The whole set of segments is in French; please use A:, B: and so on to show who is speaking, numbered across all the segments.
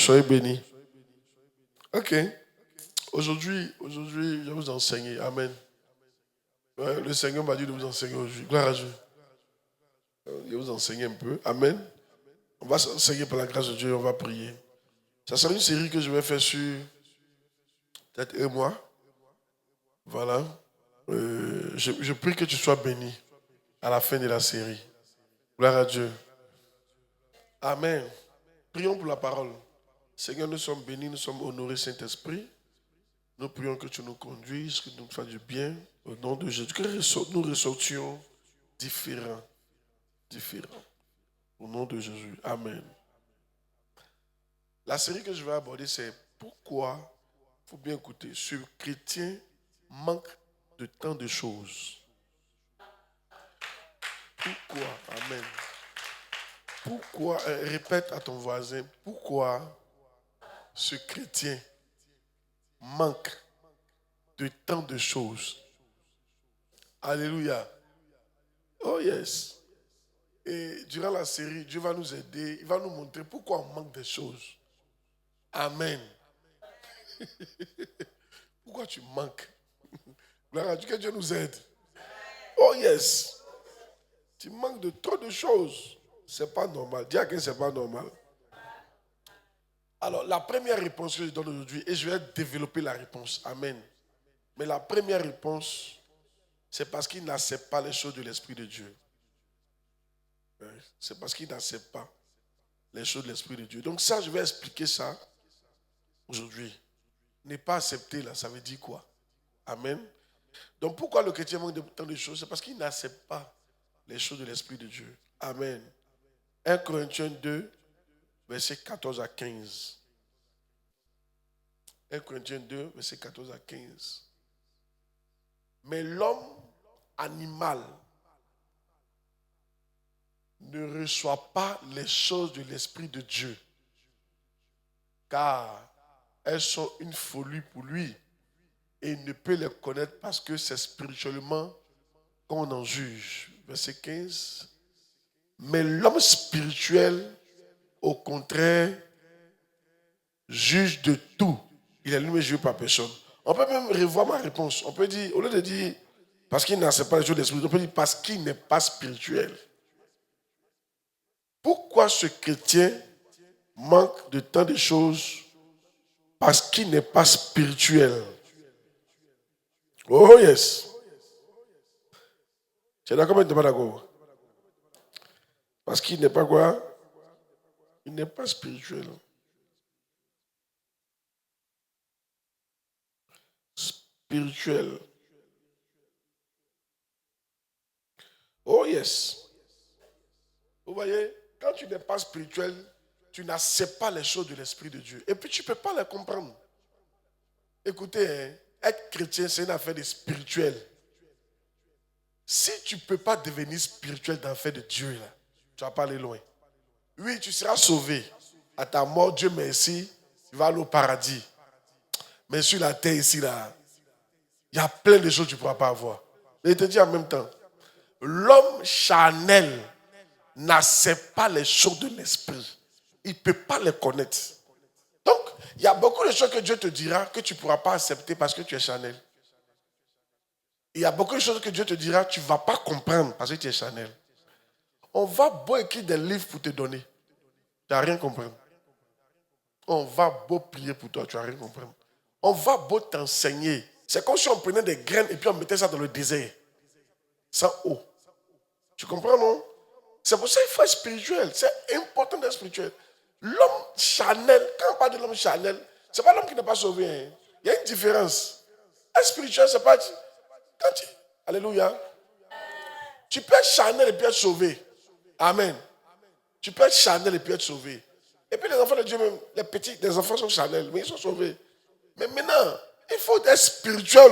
A: soyez bénis. Ok. Aujourd'hui, je vais vous enseigner. Amen. Ouais, le Seigneur m'a dit de vous enseigner aujourd'hui. Gloire à Dieu. Je vais vous enseigner un peu. Amen. On va s'enseigner par la grâce de Dieu et on va prier. Ça sera une série que je vais faire sur peut-être un mois. Voilà. Je prie que tu sois béni à la fin de la série. Gloire à Dieu. Amen. Prions pour la parole. Seigneur, nous sommes bénis, nous sommes honorés, Saint-Esprit. Nous prions que tu nous conduises, que tu nous fasses du bien. Au nom de Jésus, que nous ressortions différents. Au nom de Jésus. Amen. La série que je vais aborder, c'est pourquoi, il faut bien écouter, ce chrétien manque de tant de choses. Pourquoi? Amen. Pourquoi, répète à ton voisin, pourquoi ce chrétien manque de tant de choses? Alléluia. Oh yes. Et durant la série, Dieu va nous aider, il va nous montrer pourquoi on manque de choses. Amen. Pourquoi tu manques? Gloire à Dieu, que Dieu nous aide. Oh yes. Tu manques de trop de choses. C'est pas normal. Dis à quelqu'un, c'est pas normal. Alors, la première réponse que je donne aujourd'hui, et je vais développer la réponse. Amen. Mais la première réponse, c'est parce qu'il n'accepte pas les choses de l'Esprit de Dieu. C'est parce qu'il n'accepte pas les choses de l'Esprit de Dieu. Donc ça, je vais expliquer ça aujourd'hui. Ne pas accepter, là, ça veut dire quoi? Amen. Donc pourquoi le chrétien manque de tant de choses? C'est parce qu'il n'accepte pas les choses de l'Esprit de Dieu. Amen. 1 Corinthiens 2, versets 14 à 15. 1 Corinthiens 2, versets 14 à 15. Mais l'homme animal ne reçoit pas les choses de l'Esprit de Dieu, car elles sont une folie pour lui et il ne peut les connaître parce que c'est spirituellement qu'on en juge. Verset 15. Mais l'homme spirituel, au contraire, juge de tout. Il est lui-même jugé par personne. On peut même revoir ma réponse. On peut dire, au lieu de dire parce qu'il n'accepte pas les choses de l'esprit, on peut dire parce qu'il n'est pas spirituel. Pourquoi ce chrétien manque de tant de choses? Parce qu'il n'est pas spirituel. Oh yes. Tu es d'accord ou tu n'es pas d'accord? Parce qu'il n'est pas quoi? Il n'est pas spirituel. Spirituel. Oh yes. Vous voyez, quand tu n'es pas spirituel, tu n'acceptes pas les choses de l'Esprit de Dieu. Et puis tu ne peux pas les comprendre. Écoutez, être chrétien, c'est une affaire de spirituel. Si tu ne peux pas devenir spirituel dans l'affaire de Dieu, là, tu ne vas pas aller loin. Oui, tu seras sauvé. À ta mort, Dieu merci, tu vas aller au paradis. Mais sur la terre ici, là, il y a plein de choses que tu ne pourras pas avoir. Mais il te dit en même temps, l'homme charnel n'accepte pas les choses de l'esprit. Il ne peut pas les connaître. Donc, il y a beaucoup de choses que Dieu te dira que tu ne pourras pas accepter parce que tu es charnel. Il y a beaucoup de choses que Dieu te dira que tu ne vas pas comprendre parce que tu es charnel. On va beau écrire des livres pour te donner. Tu n'as rien comprendre. On va beau prier pour toi, tu n'as rien comprendre. On va beau t'enseigner. C'est comme si on prenait des graines et puis on mettait ça dans le désert. Sans eau. Tu comprends, non? C'est pour ça qu'il faut être spirituel. C'est important d'être spirituel. L'homme charnel, quand on parle de l'homme charnel, ce n'est pas l'homme qui n'est pas sauvé. Hein. Il y a une différence. Être spirituel, c'est pas... Alléluia. Tu peux être charnel et puis être sauvé. Amen. Tu peux être charnel et puis être sauvé. Et puis les enfants de Dieu, même les petits, les enfants sont charnels, mais ils sont sauvés. Mais maintenant, il faut être spirituel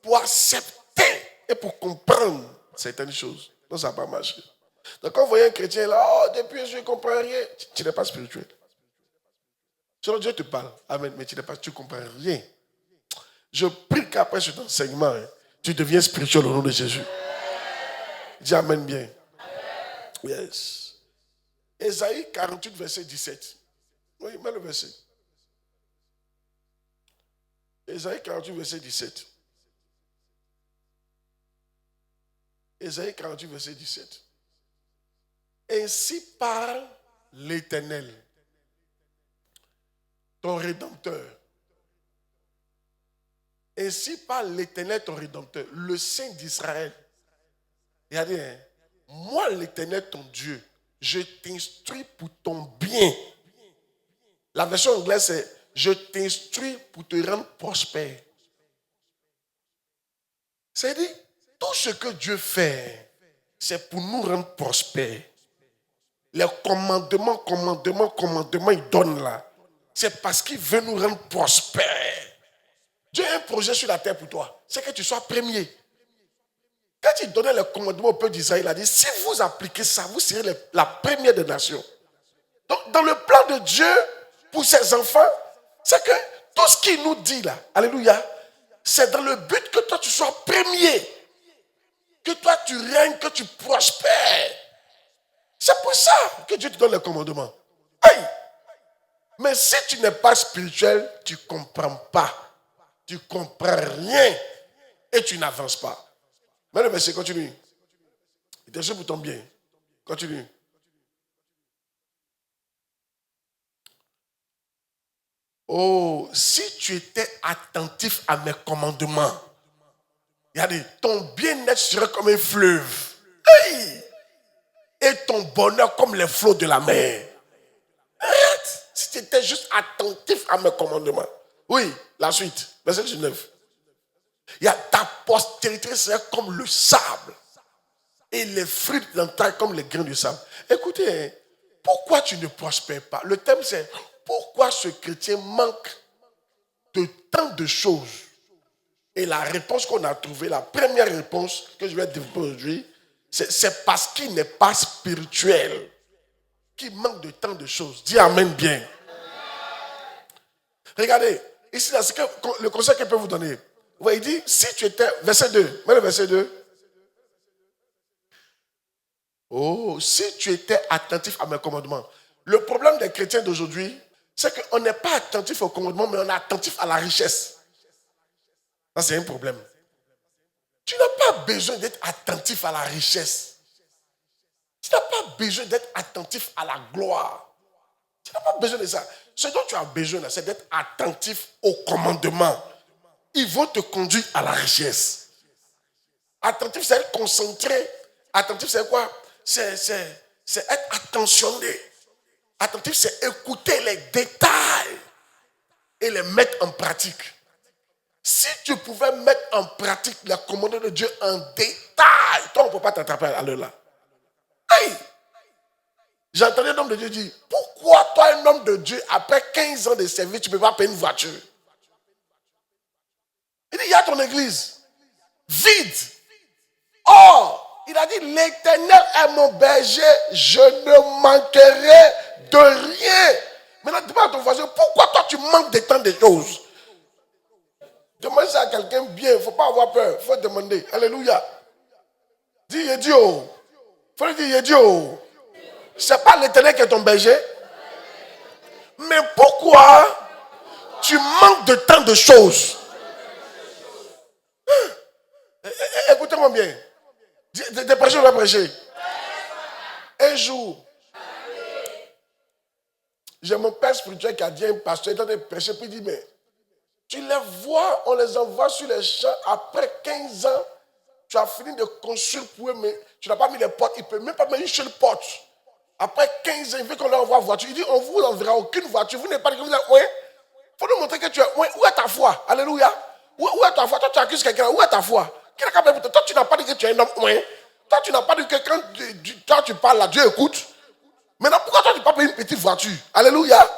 A: pour accepter et pour comprendre certaines choses. Donc ça n'a pas marché. Donc quand vous voyez un chrétien là, oh, depuis je ne comprends rien, tu n'es pas spirituel. Sinon Dieu te parle. Amen. Mais tu ne comprends rien. Je prie qu'après cet enseignement, tu deviens spirituel au nom de Jésus. Dis amen bien. Yes. Ésaïe 48, verset 17. Oui, mets le verset. Ésaïe 48, verset 17. Ésaïe 48, verset 17. Ainsi parle l'Éternel, ton Rédempteur. Ainsi parle l'Éternel, ton Rédempteur, le Saint d'Israël. Regardez, hein, moi l'Éternel, ton Dieu, je t'instruis pour ton bien. La version anglaise, c'est « Je t'instruis pour te rendre prospère ». C'est-à-dire, tout ce que Dieu fait, c'est pour nous rendre prospères. Les commandements, il donne là. C'est parce qu'il veut nous rendre prospères. Dieu a un projet sur la terre pour toi. C'est que tu sois premier. Quand il donnait les commandements au peuple d'Israël, il a dit, si vous appliquez ça, vous serez la première des nations. Donc, dans le plan de Dieu, pour ses enfants, c'est que tout ce qu'il nous dit là, alléluia, c'est dans le but que toi tu sois premier. Que toi tu règnes, que tu prospères. C'est pour ça que Dieu te donne les commandements. Aïe! Mais si tu n'es pas spirituel, tu ne comprends pas. Tu ne comprends rien. Et tu n'avances pas. Mais le verset continue. Il est pour ton bien. Continue. Oh, si tu étais attentif à mes commandements, regardez, ton bien-être serait comme un fleuve. Hey! Et ton bonheur comme les flots de la mer. Arrête! Si tu étais juste attentif à mes commandements. Oui, la suite, verset 19. Il y a ta postérité serait comme le sable. Et les fruits d'entaille comme les grains du sable. Écoutez, pourquoi tu ne prospères pas? Le thème c'est pourquoi ce chrétien manque de tant de choses. Et la réponse qu'on a trouvée, la première réponse que je vais développer aujourd'hui, c'est parce qu'il n'est pas spirituel. Qu'il manque de tant de choses. Dis amen bien. Regardez, ici, là, c'est le conseil qu'il peut vous donner. Vous voyez, il dit, si tu étais, verset 2, mets le verset 2. Oh, si tu étais attentif à mes commandements. Le problème des chrétiens d'aujourd'hui, c'est qu'on n'est pas attentif aux commandements, mais on est attentif à la richesse. Ça, c'est un problème. Tu n'as pas besoin d'être attentif à la richesse. Tu n'as pas besoin d'être attentif à la gloire. Tu n'as pas besoin de ça. Ce dont tu as besoin, c'est d'être attentif aux commandements. Ils vont te conduire à la richesse. Attentif, c'est être concentré. Attentif, c'est quoi? C'est être attentionné. Attentif, c'est écouter les détails et les mettre en pratique. Si tu pouvais mettre en pratique les commandements de Dieu en détail, toi, on ne peut pas t'attraper à l'heure là. Aïe! J'ai entendu un homme de Dieu dire, pourquoi toi, un homme de Dieu, après 15 ans de service, tu ne peux pas payer une voiture? Il dit, il y a ton église, vide. Or, il a dit, l'Éternel est mon berger, je ne manquerai de rien. Maintenant, demande à ton voisin, pourquoi toi tu manques de tant de choses? Demande ça à quelqu'un bien, il ne faut pas avoir peur, il faut demander. Alléluia. Dis, Yedio. Il faut lui dire, Yedio. Ce n'est pas l'Éternel qui est ton berger. Mais pourquoi tu manques de tant de choses? Écoutez-moi bien. Des prêcheurs vont prêcher. Un jour, j'ai mon père spirituel qui a dit à un pasteur, il est en train de prêcher, puis il dit, mais tu les vois, on les envoie sur les champs, après 15 ans, tu as fini de construire pour eux, mais tu n'as pas mis les portes, il ne peut même pas mettre une seule porte. Après 15 ans, il veut qu'on leur envoie une voiture. Il dit, on ne vous enverra aucune voiture, vous n'êtes pas dit que vous êtes loin. Il faut nous montrer que tu es loin. Où est ta foi? Alléluia. Où est ta foi? Toi, tu accuses quelqu'un, où est ta foi? Toi, tu n'as pas dit que tu es un homme loin. Toi, tu n'as pas dit que quand toi, tu parles là, Dieu écoute. Maintenant, pourquoi toi, tu n'as pas payé une petite voiture? Alléluia.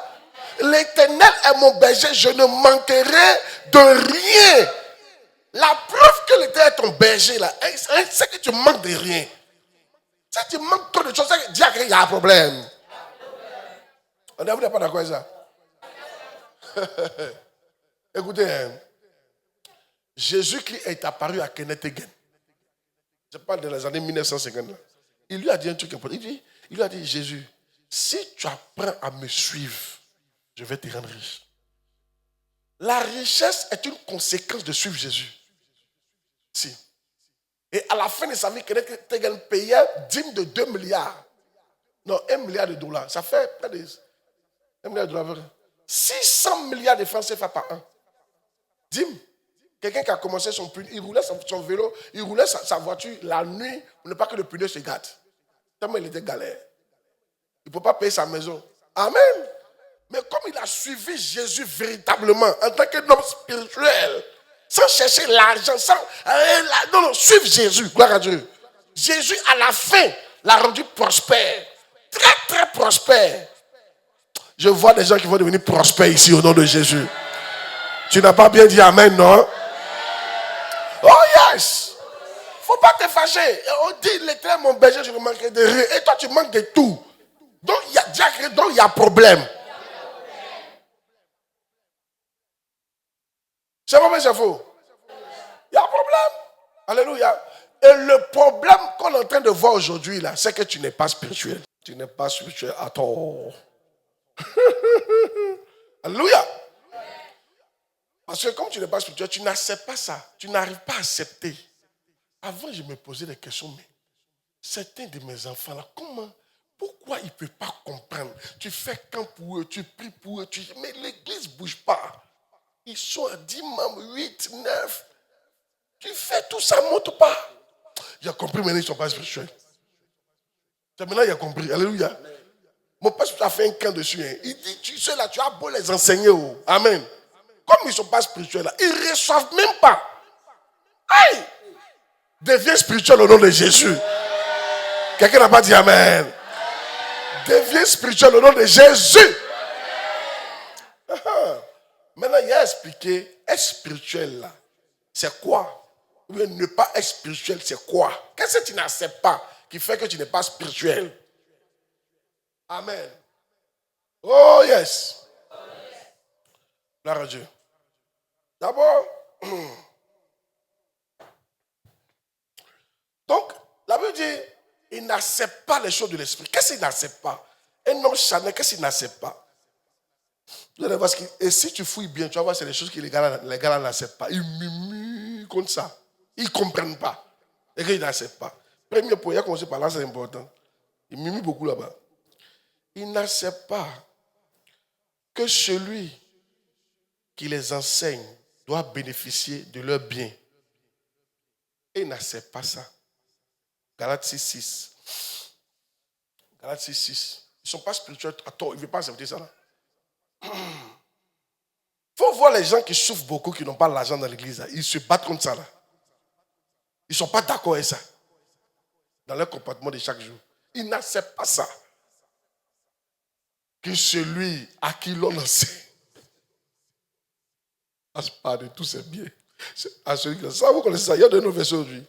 A: L'Éternel est mon berger, je ne manquerai de rien. La preuve que l'Éternel est ton berger, là, c'est que tu manques de rien. Si tu manques trop de choses, c'est dire qu'il y a un problème. On n'est pas d'accord avec ça. Écoutez, Jésus-Christ est apparu à Kenneth Hagin. Je parle de les années 1950. Là. Il lui a dit un truc important. Il lui a dit, Jésus, si tu apprends à me suivre, je vais te rendre riche. La richesse est une conséquence de suivre Jésus. Si. Et à la fin de sa vie, Kenneth Hagin payait dîme de 2 milliards. Non, 1 milliard de dollars. Ça fait près de 1 milliard de dollars. 600 milliards de francs CFA par an. Dîme. Quelqu'un qui a commencé son pneu, il roulait son vélo, il roulait sa voiture la nuit pour ne pas que le pneu se gâte. Tellement il était galère. Il ne peut pas payer sa maison. Amen. Mais comme il a suivi Jésus véritablement, en tant qu'homme spirituel, sans chercher l'argent, non, suivre Jésus, gloire à Dieu. Jésus, à la fin, l'a rendu prospère. Très, très prospère. Je vois des gens qui vont devenir prospères ici au nom de Jésus. Tu n'as pas bien dit Amen, non? Oh yes! Faut pas te fâcher. On dit, l'Éternel, mon berger, je ne manquerai de rien. Et toi, tu manques de tout. Donc, il y a problème. C'est vrai, c'est faux. Il y a un problème. Alléluia. Et le problème qu'on est en train de voir aujourd'hui, là, c'est que tu n'es pas spirituel. Tu n'es pas spirituel à tout. Alléluia. Parce que comme tu n'es pas spirituel, tu n'acceptes pas ça. Tu n'arrives pas à accepter. Avant, je me posais des questions, mais certains de mes enfants, là, pourquoi ils ne peuvent pas comprendre? Tu fais camp pour eux, tu pries pour eux, mais l'église ne bouge pas. Ils sont à 10 membres, 8, 9. Tu fais tout ça, ne monte pas. Il a compris, maintenant ils ne sont pas spirituels. Maintenant, il a compris. Alléluia. Mon père a fait un camp dessus. Hein. Il dit, ceux-là, tu as beau les enseigner. Oh. Amen. Comme ils ne sont pas spirituels, là, ils ne reçoivent même pas. Aïe! Deviens spirituel au nom de Jésus. Quelqu'un n'a pas dit Amen. Deviens spirituel au nom de Jésus. Maintenant, il a expliqué, être spirituel là, c'est quoi? Ou ne pas être spirituel, c'est quoi? Qu'est-ce que tu n'acceptes pas qui fait que tu n'es pas spirituel? Amen. Oh yes. Gloire à Dieu. D'abord, donc, la Bible dit, il n'accepte pas les choses de l'esprit. Qu'est-ce qu'il n'accepte pas? Un homme charnel, qu'est-ce qu'il n'accepte pas? Vous allez voir et si tu fouilles bien, tu vas voir, c'est des choses que les gars n'acceptent pas. Ils murmurent comme ça. Ils ne comprennent pas. Et qu'ils n'acceptent pas. Premier point, il a commencé par là, c'est important. Ils murmurent beaucoup là-bas. Ils n'acceptent pas que celui qui les enseigne doit bénéficier de leur bien. Et ils n'acceptent pas ça. Galates 6:6. Galates 6:6. Ils ne sont pas spirituels à tort. Ils ne veulent pas accepter ça là. Il faut voir les gens qui souffrent beaucoup, qui n'ont pas l'argent dans l'église. Là. Ils se battent contre ça. Là. Ils ne sont pas d'accord avec ça. Dans leur comportement de chaque jour. Ils n'acceptent pas ça. Que celui à qui l'on enseigne passe pas de tous ses biens. À celui que ça, vous connaissez ça. Il y a de nos versets aujourd'hui.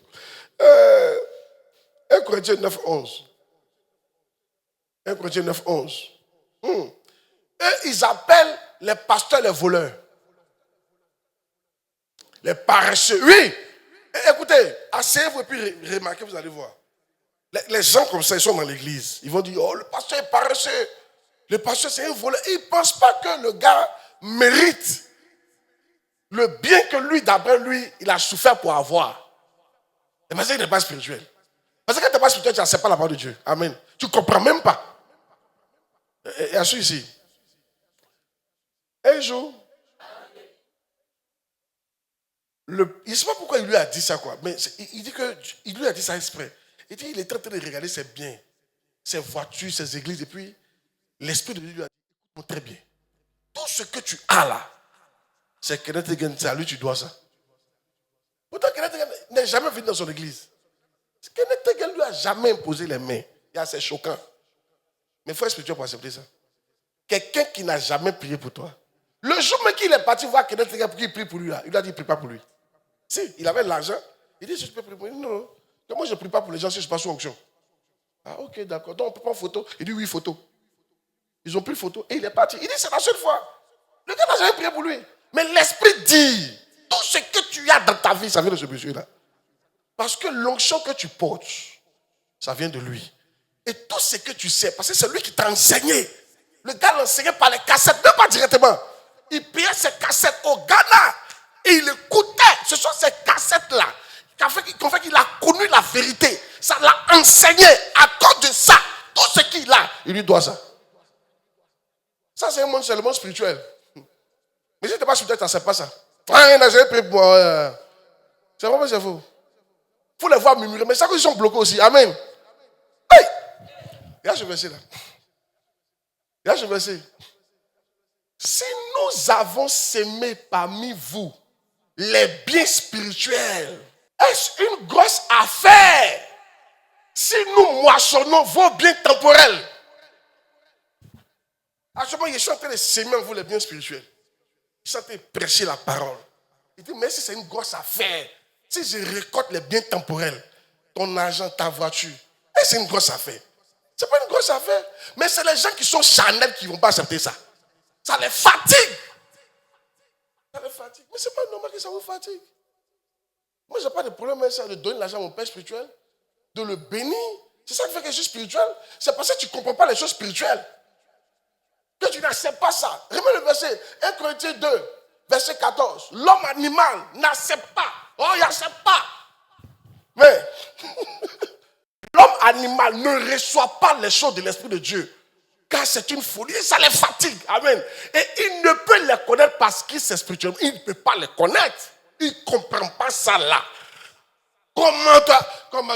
A: 1 Corinthiens 9:11. 1 Corinthiens 9:11. Et ils appellent les pasteurs les voleurs. Les paresseux. Oui. Et écoutez, asseyez-vous et puis remarquez, vous allez voir. Les gens comme ça, ils sont dans l'église. Ils vont dire, oh, le pasteur est paresseux. Le pasteur, c'est un voleur. Ils ne pensent pas que le gars mérite le bien que lui, d'après lui, il a souffert pour avoir. Et parce qu'il n'est pas spirituel. Parce que quand tu n'es pas spirituel, tu n'acceptes pas la parole de Dieu. Amen. Tu ne comprends même pas. Et à celui ici. Un jour, je ne sais pas pourquoi il lui a dit ça, quoi. Mais il dit qu'il lui a dit ça exprès. Il dit qu'il est en train de regarder ses biens, ses voitures, ses églises, et puis l'esprit de Dieu lui a dit, écoute-moi très bien. Tout ce que tu as là, c'est Kenneth Hagin, c'est à lui tu dois ça. Pourtant, Kenneth Hagin n'est jamais venu dans son église. Kenneth Hagin lui a jamais imposé les mains. C'est choquant. Mais il faut être spirituel pour accepter ça. Quelqu'un qui n'a jamais prié pour toi. Le jour même qu'il est parti voir Kenneth Hagin pour qu'il prie pour lui, là, il lui a dit, prie pas pour lui. Si, il avait l'argent. Il dit, je peux prier pour lui. Non. Moi, je ne prie pas pour les gens si je ne suis pas sous onction. Ah, ok, d'accord. Donc, on peut prendre photo. Il dit, oui, photo. Ils ont pris photo et il est parti. Il dit, c'est la seule fois. Le gars n'a jamais prié pour lui. Mais l'esprit dit, tout ce que tu as dans ta vie, ça vient de ce monsieur-là. Parce que l'onction que tu portes, ça vient de lui. Et tout ce que tu sais, parce que c'est lui qui t'a enseigné. Le gars l'enseignait par les cassettes, même pas directement. Il payait ses cassettes au Ghana. Et il écoutait. Ce sont ces cassettes-là qui ont fait qu'il a connu la vérité. Ça l'a enseigné. À cause de ça, tout ce qu'il a, il lui doit ça. Ça, c'est le monde spirituel. Mais si tu n'es pas spirituel, tu ne sais pas ça. Ah, j'ai pris pour moi. C'est vrai, c'est faux. Il faut les voir murmurer. Mais ça, ils sont bloqués aussi. Amen. Hey! Regarde ce verset là. Regarde ce verset. Si nous avons sémé parmi vous les biens spirituels, est-ce une grosse affaire si nous moissonnons vos biens temporels? Actuellement, je suis en train de sémer en vous les biens spirituels. Je suis en train de prêcher la parole. Il dit, mais si c'est une grosse affaire, si je récolte les biens temporels, ton argent, ta voiture, est-ce une grosse affaire? Ce n'est pas une grosse affaire. Mais c'est les gens qui sont charnels qui ne vont pas accepter ça. Ça les fatigue. Ça les fatigue. Mais ce n'est pas normal que ça vous fatigue. Moi, je n'ai pas de problème avec ça, de donner l'argent à mon père spirituel, de le bénir. C'est ça qui fait que je suis spirituel. C'est parce que tu ne comprends pas les choses spirituelles. Que tu n'acceptes pas ça. Remets le verset 1 Corinthiens 2, verset 14. L'homme animal n'accepte pas. Oh, il n'accepte pas. Mais l'homme animal ne reçoit pas les choses de l'Esprit de Dieu. Car c'est une folie, ça les fatigue. Amen. Et il ne peut les connaître parce qu'il s'est spirituel. Il ne peut pas les connaître. Il ne comprend pas ça là. Comment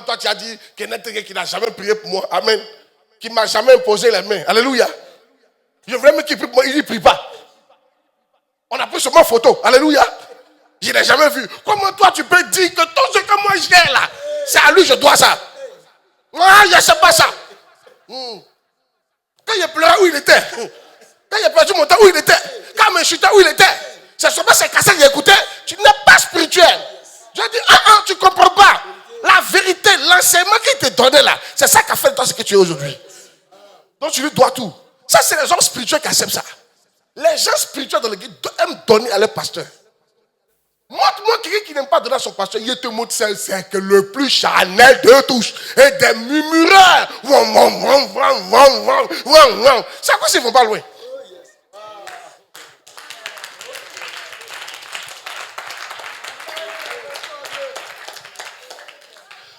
A: toi tu as dit qu'il y a quelqu'un qui n'a jamais prié pour moi. Amen. Qui ne m'a jamais imposé les mains. Alléluia. Je voulais même qu'il prie pour moi, il ne prie pas. On a pris sur ma photo. Alléluia. Je ne l'ai jamais vu. Comment toi tu peux dire que tout ce que moi j'ai là, c'est à lui je dois ça? Ah, je ne sais pas ça. Quand il pleurait, où il était? Quand il a perdu mon temps, où il était? Quand je chutais, où il était? C'est seulement ces cassettes qu'il écoutait. Tu n'es pas spirituel. Je dis, tu ne comprends pas. La vérité, l'enseignement qu'il te donnait là, c'est ça qui a fait de toi ce que tu es aujourd'hui. Donc tu lui dois tout. Ça, c'est les gens spirituels qui acceptent ça. Les gens spirituels dans l'église aiment donner à leur pasteur. Montre-moi quelqu'un qui n'aime pas donner à son pasteur. Il te montre c'est que le plus charnel de tous. Et des murmureurs. C'est à quoi s'ils ne vont pas loin?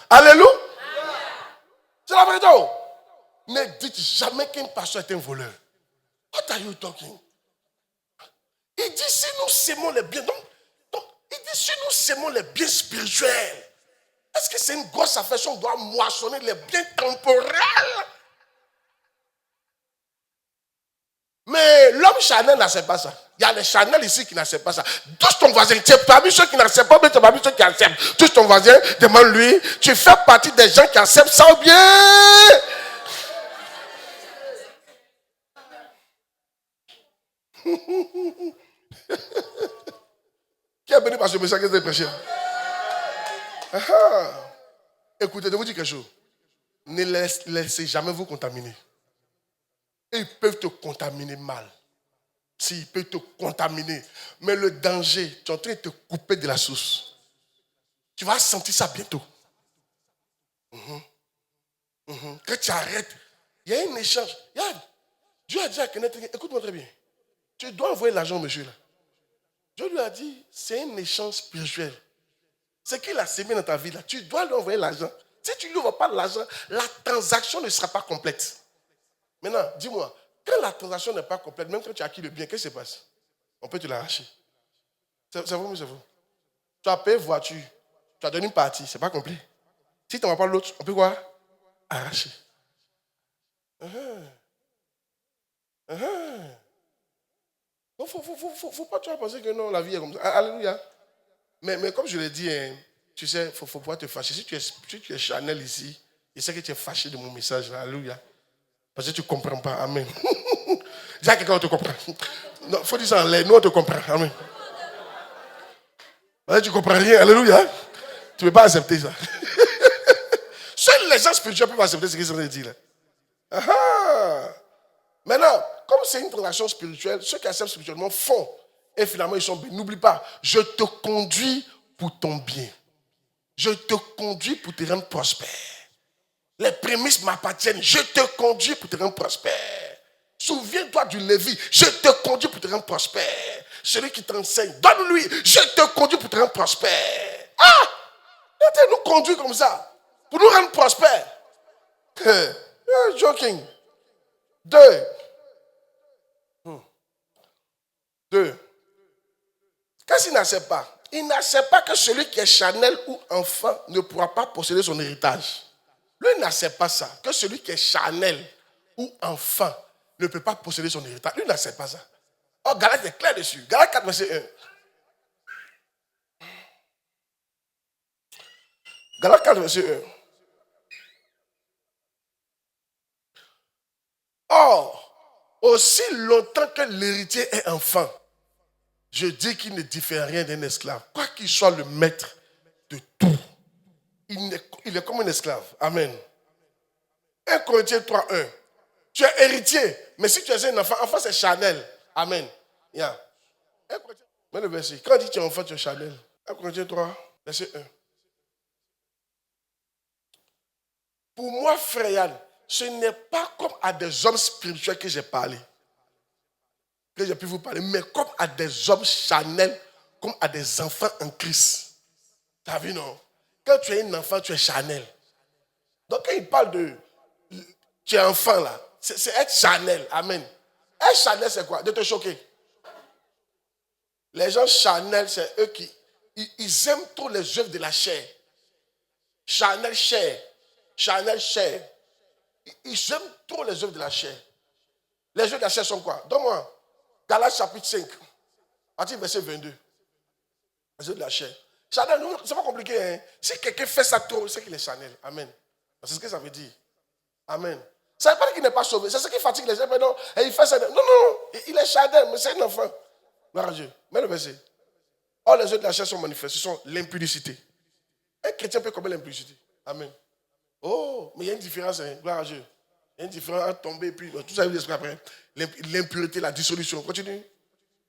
A: Alléluia. C'est la vérité. Ne dites jamais qu'un pasteur est un voleur. What are you talking? Il dit si nous sémons les biens. Donc, il dit si nous sémons les biens spirituels, est-ce que c'est une grosse affaire si on doit moissonner les biens temporels? Mais l'homme charnel n'accepte pas ça. Il y a les charnels ici qui n'acceptent pas ça. Touche ton voisin. Tu n'as pas vu ceux qui n'acceptent pas, mais tu n'as pas vu ceux qui acceptent. Touche ton voisin, demande-lui, tu fais partie des gens qui acceptent ça ou bien? Qui est béni par ce message que vous avez prêché? Écoutez, je vous dis quelque chose. Ne laissez jamais vous contaminer. Ils peuvent te contaminer mal. S'ils peuvent te contaminer. Mais le danger, tu es en train de te couper de la source. Tu vas sentir ça bientôt. Quand tu arrêtes, il y a un échange. Regarde, Dieu a dit à Kenneth, écoute-moi très bien. Tu dois envoyer l'argent au monsieur là. Dieu lui a dit, c'est un échange spirituel. Ce qu'il a sémé dans ta vie là, tu dois lui envoyer l'argent. Si tu ne lui envoies pas l'argent, la transaction ne sera pas complète. Maintenant, dis-moi, quand la transaction n'est pas complète, même quand tu as acquis le bien, qu'est-ce qui se passe? On peut te l'arracher. C'est vrai ou c'est vrai? Tu as payé voiture, tu as donné une partie, c'est pas complet. Si tu n'en as pas l'autre, on peut quoi? Arracher. Donc, faut pas toujours penser que non, la vie est comme ça. Alléluia. Mais comme je l'ai dit, tu sais, il faut pouvoir te fâcher. Si tu es charnel ici, je sais que tu es fâché de mon message. Là. Alléluia. Parce que tu ne comprends pas. Amen. Dis à quelqu'un, on te comprend. Non, il faut dire ça en l'air. Nous, on te comprend. Amen. Parce que tu ne comprends rien. Alléluia. Tu ne peux pas accepter ça. Seuls les gens spirituels peuvent accepter ce qu'ils sont en train de dire là. Maintenant, comme c'est une transaction spirituelle, ceux qui acceptent spirituellement font. Et finalement, ils sont bénis. N'oublie pas, je te conduis pour ton bien. Je te conduis pour te rendre prospère. Les prémices m'appartiennent. Je te conduis pour te rendre prospère. Souviens-toi du Lévi. Je te conduis pour te rendre prospère. Celui qui t'enseigne, donne-lui. Je te conduis pour te rendre prospère. Ah! Il nous conduit comme ça. Pour nous rendre prospères. You're joking. Deux. Qu'est-ce qu'il n'accepte pas? Il n'accepte pas que celui qui est charnel ou enfant ne pourra pas posséder son héritage. Lui, il n'accepte pas ça. Que celui qui est charnel ou enfant ne peut pas posséder son héritage. Lui, il n'accepte pas ça. Oh, Galate est clair dessus. Galate 4, verset 1. Galate 4, verset 1. Or, aussi longtemps que l'héritier est enfant, je dis qu'il ne diffère rien d'un esclave. Quoi qu'il soit le maître de tout, il est comme un esclave. Amen. 1 Corinthiens 3, 1. Tu es héritier, mais si tu es un enfant c'est charnel. Amen. Yeah. Mais le verset, quand on dit que tu es enfant, tu es charnel. 1 Corinthiens 3, verset 1. Pour moi, frère Yann, ce n'est pas comme à des hommes spirituels que j'ai parlé, que j'ai pu vous parler, mais comme à des hommes charnels, comme à des enfants en Christ. Tu as vu, non? Quand tu es un enfant, tu es charnel. Donc, quand il parle de tu es enfant là, c'est être charnel. Amen. Être charnel, c'est quoi? De te choquer. Les gens charnels, c'est eux qui ils aiment trop les œuvres de la chair. Charnel chair. Charnel chair. Ils aiment trop les œuvres de la chair. Les œuvres de la chair sont quoi? Donne-moi. Galates chapitre 5, article verset 22. Les œuvres de la chair. Charnel, c'est pas compliqué. Hein? Si quelqu'un fait ça trop, c'est qu'il est charnel. Amen. C'est ce que ça veut dire. Amen. Ça ne veut pas dire qu'il n'est pas sauvé. C'est ce qui fatigue les gens. Mais non, et il fait ça. Non. Il est charnel, mais c'est un enfant. Gloire à Dieu. Mets le verset. Or, les œuvres de la chair sont manifestes. Ce sont l'impudicité. Un chrétien peut commettre l'impudicité. Amen. Oh, mais il y a une différence. Hein. Gloire à Dieu. Il y a une différence à tomber et puis tout ça, l'esprit après. L'impureté, la dissolution. Continue.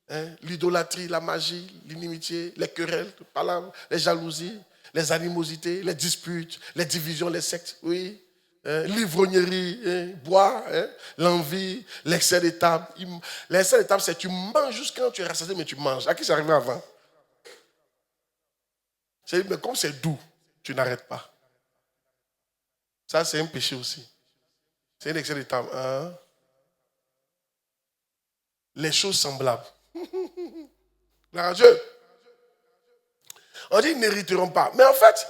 A: Hein? L'idolâtrie, la magie, l'inimitié, les querelles, les jalousies, les animosités, les disputes, les divisions, les sectes. Oui. L'ivrognerie, boire, l'envie, l'excès de table. L'excès de table, c'est tu manges jusqu'à quand tu es rassasié, mais tu manges. À qui c'est arrivé avant? C'est mais comme c'est doux, tu n'arrêtes pas. Ça, c'est un péché aussi. C'est un excès de table. Hein? Les choses semblables. Gloire à Dieu. On dit ils n'hériteront pas. Mais en fait,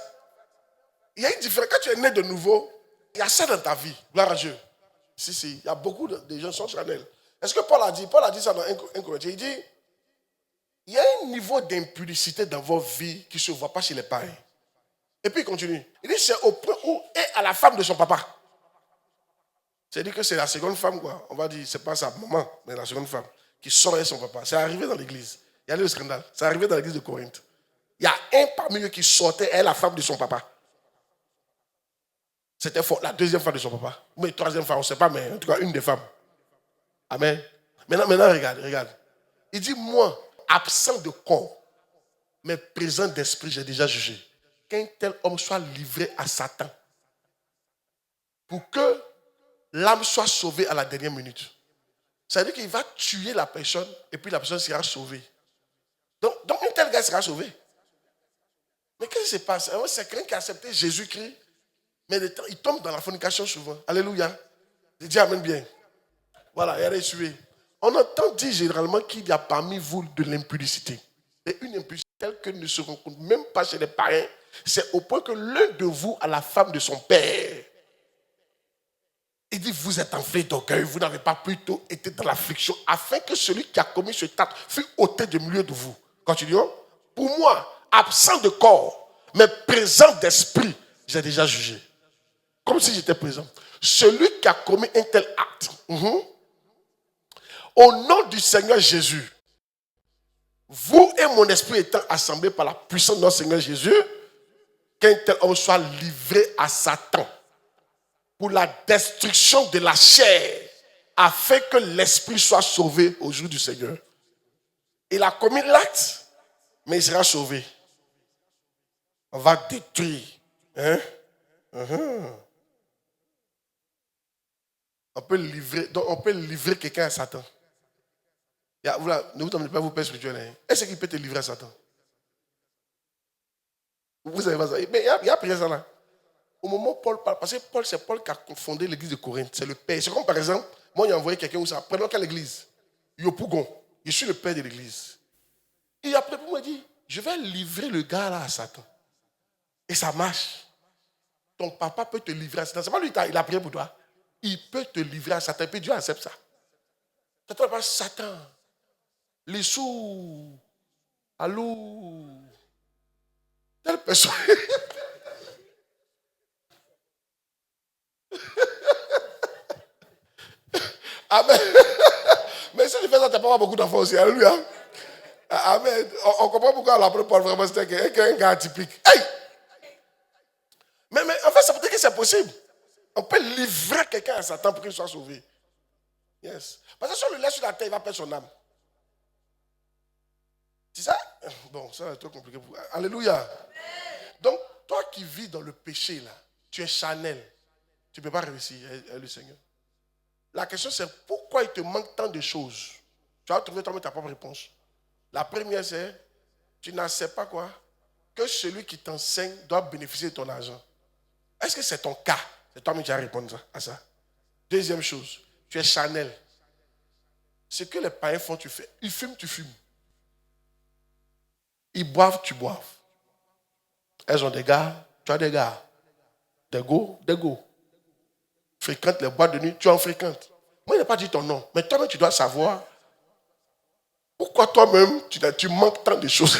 A: il y a une différence. Quand tu es né de nouveau, il y a ça dans ta vie. Gloire à Dieu. Si. Il y a beaucoup de gens qui sont charnels. Est-ce que Paul a dit ça dans 1 Corinthiens? Il dit, il y a un niveau d'impudicité dans votre vie qui ne se voit pas chez les païens. Et puis il continue. Il dit, c'est au point où est à la femme de son papa. C'est-à-dire que c'est la seconde femme, quoi. On va dire, c'est pas sa maman, mais la seconde femme qui sort avec son papa. C'est arrivé dans l'église. Il y a eu le scandale. C'est arrivé dans l'église de Corinthe. Il y a un parmi eux qui sortait, elle, la femme de son papa. C'était la deuxième femme de son papa. Ou la troisième femme, on ne sait pas, mais en tout cas, une des femmes. Amen. Maintenant, regarde. Il dit, moi, absent de corps, mais présent d'esprit, j'ai déjà jugé. Qu'un tel homme soit livré à Satan pour que l'âme soit sauvée à la dernière minute. Ça veut dire qu'il va tuer la personne et puis la personne sera sauvée. Donc un tel gars sera sauvé. Mais qu'est-ce qui se passe? C'est quelqu'un qui a accepté Jésus-Christ, mais il tombe dans la fornication souvent. Alléluia. Je dis amen bien. Voilà, il a suivi. On entend dire généralement qu'il y a parmi vous de l'impudicité. Et une impudicité telle que ne se rencontre même pas chez les parents. C'est au point que l'un de vous a la femme de son père. Il dit, vous êtes enflé d'orgueil, vous n'avez pas plutôt été dans l'affliction, afin que celui qui a commis ce acte fût ôté du milieu de vous. Continuons. Pour moi, absent de corps, mais présent d'esprit, j'ai déjà jugé. Comme si j'étais présent. Celui qui a commis un tel acte, au nom du Seigneur Jésus, vous et mon esprit étant assemblés par la puissance de notre Seigneur Jésus, qu'un tel homme soit livré à Satan pour la destruction de la chair, afin que l'esprit soit sauvé au jour du Seigneur. Il a commis l'acte, mais il sera sauvé. On va détruire. on peut livrer quelqu'un à Satan. Ne vous emmenez pas vos pères spirituels. Hein. Est-ce qu'il peut te livrer à Satan? Vous savez pas ça. Mais il y a pris ça là. Au moment où Paul parle, parce que Paul, c'est Paul qui a fondé l'église de Corinthe. C'est le père. C'est comme par exemple, moi, j'ai envoyé quelqu'un où ça. Prenons quelle église? Yopougon. Je suis le père de l'église. Et après, pour me dire, je vais livrer le gars là à Satan. Et ça marche. Ton papa peut te livrer à Satan. C'est pas lui, il a prié pour toi. Il peut te livrer à Satan. Et puis Dieu accepte ça. Satan va Satan. Les sous. Allô. Telle personne. Amen. Mais si tu fais ça, tu n'as pas beaucoup d'enfants aussi. Alléluia. Amen. On comprend pourquoi l'apôtre Paul vraiment c'était un gars atypique. Hey! Mais en fait, ça veut dire que c'est possible. On peut livrer quelqu'un à Satan pour qu'il soit sauvé. Yes. Parce que si on le laisse sur la terre, il va perdre son âme. C'est ça? Bon, ça c'est trop compliqué pour vous. Alléluia. Donc, toi qui vis dans le péché, là, tu es charnel. Tu ne peux pas réussir avec le Seigneur. La question c'est pourquoi il te manque tant de choses? Tu vas trouver toi-même ta propre réponse. La première c'est, tu n'acceptes pas quoi? Que celui qui t'enseigne doit bénéficier de ton argent. Est-ce que c'est ton cas? C'est toi-même qui vas répondre à ça. Deuxième chose, tu es charnel. Ce que les païens font, tu fais. Ils fument, tu fumes. Ils boivent, tu boives. Elles ont des gars, tu as des gars. Des go. Fréquente les boîtes de nuit, tu en fréquentes. Moi, il n'a pas dit ton nom, mais toi-même, tu dois savoir pourquoi toi-même, tu manques tant de choses.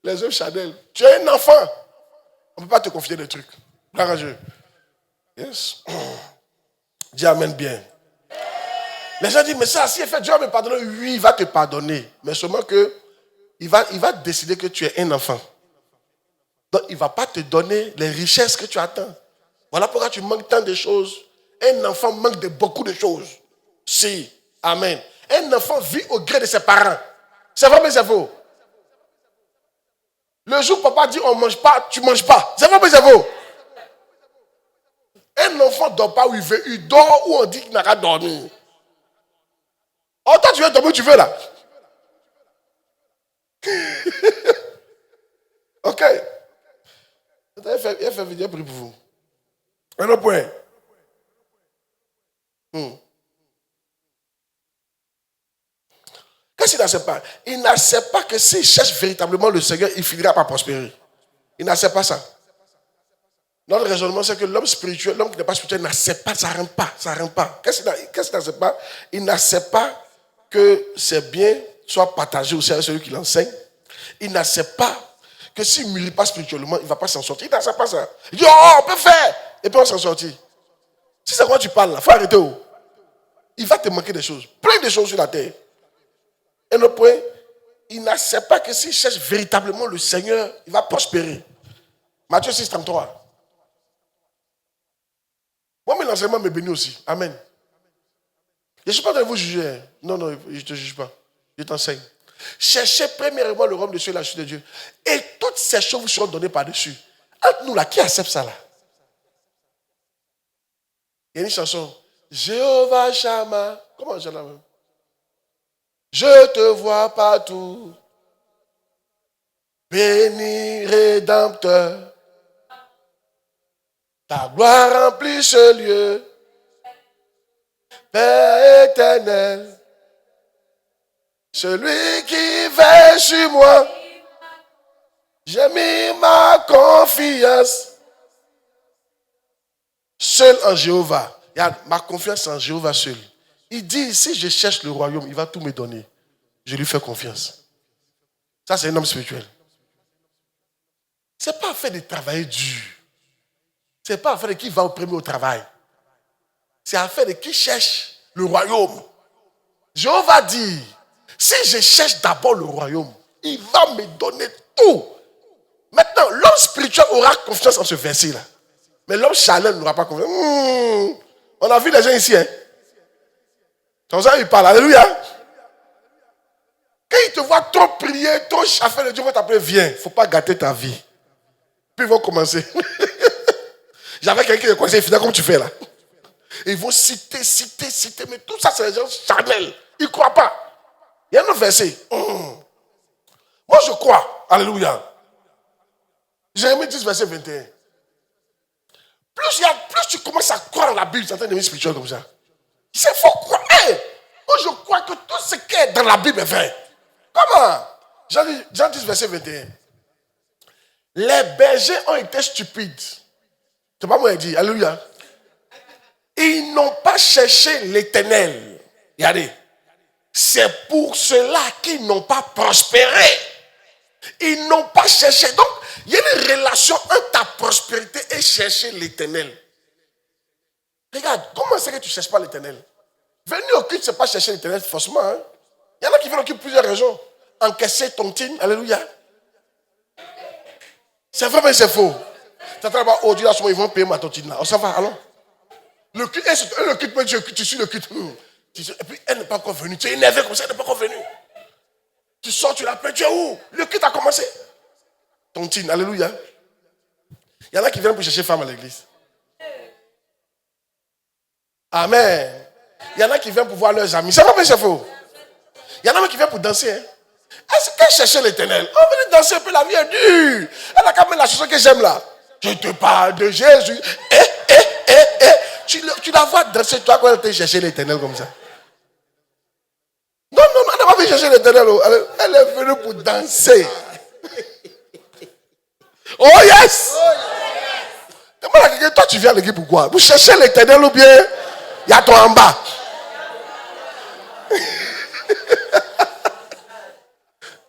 A: Les œuvres Chanel. Tu es un enfant. On ne peut pas te confier des trucs. L'arrangeux. Yes. Dis amen bien. Les gens disent, mais ça, si il fait Dieu va me pardonner. Oui, il va te pardonner. Mais seulement que il va décider que tu es un enfant. Donc, il ne va pas te donner les richesses que tu attends. Voilà pourquoi tu manques tant de choses. Un enfant manque de beaucoup de choses. Si. Amen. Un enfant vit au gré de ses parents. C'est vrai, mais c'est faux. Le jour où papa dit on ne mange pas, tu ne manges pas. C'est vrai, mais c'est faux. Un enfant ne dort pas où il veut. Il dort où on dit qu'il n'a qu'à dormir. Oh, toi, tu veux dormir où tu veux là. Ok. Il a fait venir prier pour vous. Un autre point. Qu'est-ce qu'il n'accepte pas? Il n'accepte pas que s'il cherche véritablement le Seigneur, il finira par prospérer. Il n'accepte pas ça. Notre raisonnement, c'est que l'homme spirituel, l'homme qui n'est pas spirituel, n'accepte pas, ça ne rentre pas, ça ne rentre pas. Qu'est-ce qu'il n'accepte pas? Il n'accepte pas que ses biens soient partagés aussi avec celui qui l'enseigne. Il n'accepte pas que s'il ne mûrit pas spirituellement, il ne va pas s'en sortir. Il n'accepte pas ça. Il dit, oh, on peut faire. Et puis on s'en sortit. Si c'est quoi tu parles là, il faut arrêter. Oh. Il va te manquer des choses. Plein de choses sur la terre. Et le point, il n'accepte pas que s'il cherche véritablement le Seigneur, il va prospérer. Matthieu 6, 33. Moi, mais l'enseignement me bénit aussi. Amen. Je ne suis pas de vous juger. Non, je ne te juge pas. Je t'enseigne. Cherchez premièrement le royaume de Dieu et la justice de Dieu. Et toutes ces choses vous seront données par-dessus. Entre nous là, qui accepte ça là? Il y a une chanson. Jéhovah Shammah. Comment je l'appelle? Je te vois partout. Béni Rédempteur. Ta gloire remplit ce lieu. Père éternel. Celui qui veille sur moi. J'ai mis ma confiance. Seul en Jéhovah. Regarde, ma confiance en Jéhovah seul. Il dit, si je cherche le royaume, il va tout me donner. Je lui fais confiance. Ça, c'est un homme spirituel. Ce n'est pas affaire de travailler dur. Ce n'est pas affaire de qui va au premier au travail. C'est affaire de qui cherche le royaume. Jéhovah dit, si je cherche d'abord le royaume, il va me donner tout. Maintenant, l'homme spirituel aura confiance en ce verset-là. Mais l'homme charnel n'aura pas confiance. On a vu les gens ici. Hein? Comme ça, il parle. Alléluia. Quand ils te voient trop prier, trop chaffer, Dieu va t'appeler, viens. Il ne faut pas gâter ta vie. Puis ils vont commencer. J'avais quelqu'un qui est conseiller fidèle comme tu fais là. Et ils vont citer, mais tout ça c'est des gens charnels. Ils ne croient pas. Il y a un autre verset. Moi je crois. Alléluia. Jérémie 10, verset 21. Plus tu commences à croire en la Bible, c'est en train de devenir spirituel comme ça. C'est faux croire. Moi je crois que tout ce qui est dans la Bible est vrai. Comment? Jean 10, verset 21. Les bergers ont été stupides. C'est pas moi qui dis. Alléluia. Ils n'ont pas cherché l'Éternel. Regardez. C'est pour cela qu'ils n'ont pas prospéré. Ils n'ont pas cherché. Donc, il y a une relation entre ta prospérité et chercher l'Éternel. Regarde, comment c'est que tu ne cherches pas l'Éternel? Venir au culte, ce n'est pas chercher l'Éternel, forcément. Hein? Il y en a qui viennent au culte pour plusieurs raisons. Encaisser ton team, alléluia. C'est vrai, mais c'est faux. Tu as travaillé au Dieu, ils vont payer ma tontine là. Oh, ça va, allons. Le culte, tu suis le culte. Et puis, elle n'est pas encore venue. Tu es énervé comme ça, elle n'est pas encore venue. Tu sors, tu l'appelles, tu es où? Le culte a commencé. Tontine, alléluia. Il y en a qui viennent pour chercher femme à l'église. Amen. Il y en a qui viennent pour voir leurs amis. C'est vrai, mais c'est faux. Il y en a qui viennent pour danser. Hein. Est-ce qu'elle cherchait l'Éternel? On venait danser un peu, la vie est dure. Elle a quand même la chanson que j'aime là. Je te parle de Jésus. Tu la vois danser, toi, quand elle te chercher l'Éternel comme ça. Non, elle n'a pas vu chercher l'Éternel. Elle est venue pour danser. Oh yes! Demande à quelqu'un, toi tu viens à l'église pourquoi? Vous cherchez l'Éternel ou bien il y a toi en bas?